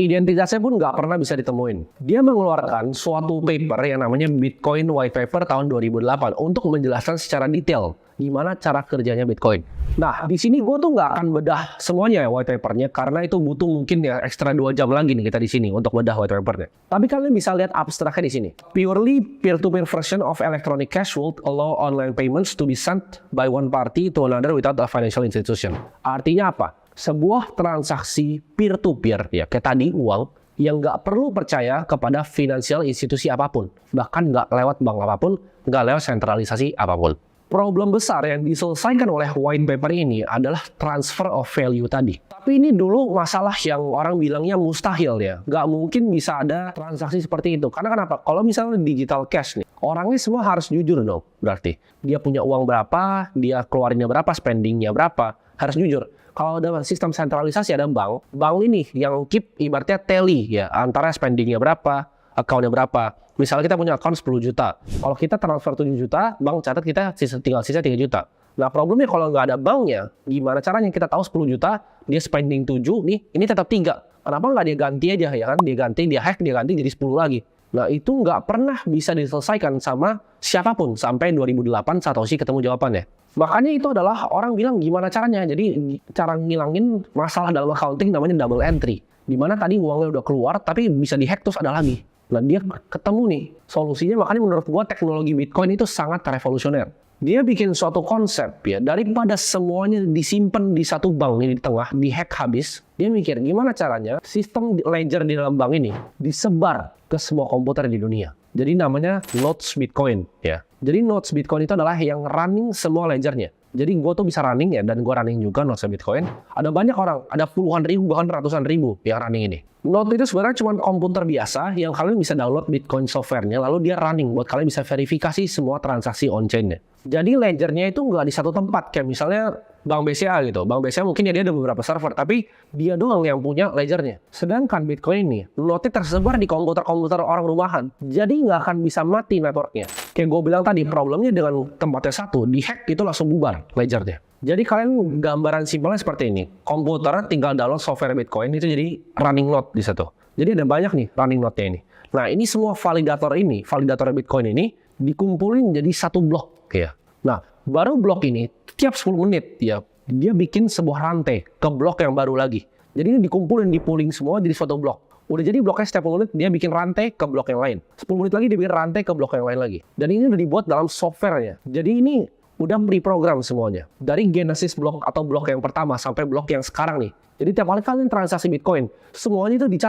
Identitasnya pun nggak pernah bisa ditemuin. Dia mengeluarkan suatu paper yang namanya Bitcoin White Paper tahun 2008 untuk menjelaskan secara detail gimana cara kerjanya Bitcoin. Nah, di sini gue tuh nggak akan bedah semuanya white papernya karena itu butuh mungkin ya ekstra 2 jam lagi nih kita di sini untuk bedah white papernya. Tapi kalian bisa lihat abstraknya di sini. Purely peer-to-peer version of electronic cash will allow online payments to be sent by one party to another without a financial institution. Artinya apa? Sebuah transaksi peer-to-peer, ya kayak tadi uang, yang nggak perlu percaya kepada finansial institusi apapun. Bahkan nggak lewat bank apapun, nggak lewat sentralisasi apapun. Problem besar yang diselesaikan oleh white paper ini adalah transfer of value tadi. Tapi ini dulu masalah yang orang bilangnya mustahil ya. Nggak mungkin bisa ada transaksi seperti itu. Karena kenapa? Kalau misalnya digital cash nih, orangnya semua harus jujur dong. Berarti dia punya uang berapa, dia keluarinnya berapa, spendingnya berapa, harus jujur. Kalau ada sistem sentralisasi, ada bank ini yang keep ibaratnya tally ya, antara spendingnya berapa, account-nya berapa. Misalnya kita punya account 10 juta. Kalau kita transfer 7 juta, bank catat kita tinggal sisa 3 juta. Nah problemnya kalau nggak ada banknya, gimana caranya kita tahu 10 juta, dia spending 7, nih ini tetap 3. Kenapa nggak dia ganti aja ya kan? Dia hack, dia ganti jadi 10 lagi. Nah itu nggak pernah bisa diselesaikan sama siapapun sampai 2008 Satoshi ketemu jawabannya. Makanya itu adalah orang bilang gimana caranya. Jadi cara ngilangin masalah dalam accounting namanya double entry. Dimana tadi uangnya udah keluar tapi bisa dihack terus ada lagi. Nah dia ketemu nih solusinya, makanya menurut gua teknologi Bitcoin itu sangat revolusioner. Dia bikin suatu konsep ya, daripada semuanya disimpan di satu bank ini di tengah, dihack habis, dia mikir gimana caranya sistem ledger di dalam bank ini disebar ke semua komputer di dunia. Jadi namanya nodes Bitcoin ya. Jadi nodes Bitcoin itu adalah yang running semua ledgernya. Jadi gue tuh bisa running ya, dan gue running juga nodes Bitcoin. Ada banyak orang, ada puluhan ribu, bahkan ratusan ribu yang running ini. Node itu sebenarnya cuma komputer biasa yang kalian bisa download Bitcoin software-nya, lalu dia running buat kalian bisa verifikasi semua transaksi on-chain-nya. Jadi ledgernya itu nggak di satu tempat, kayak misalnya Bank BCA gitu. Bank BCA mungkin ya dia ada beberapa server, tapi dia doang yang punya ledgernya. Sedangkan Bitcoin ini, node tersebar di komputer-komputer orang rumahan. Jadi nggak akan bisa mati networknya. Kayak gue bilang tadi, problemnya dengan tempatnya satu, dihack itu langsung bubar ledgernya. Jadi kalian gambaran simpelnya seperti ini. Komputer tinggal download software Bitcoin itu jadi running node di situ. Jadi ada banyak nih running node-nya ini. Nah ini semua validator Bitcoin ini dikumpulin jadi satu blok. Ya. Nah baru blok ini tiap 10 menit ya dia bikin sebuah rantai ke blok yang baru lagi. Jadi ini dikumpulin, dipooling semua jadi suatu blok. Udah jadi bloknya setiap 10 menit dia bikin rantai ke blok yang lain. 10 menit lagi dia bikin rantai ke blok yang lain lagi. Dan ini udah dibuat dalam softwarenya. Jadi ini udah diprogram semuanya. Dari genesis blok atau blok yang pertama sampai blok yang sekarang nih. Jadi tiap kali kalian transaksi Bitcoin, semuanya itu dicatat.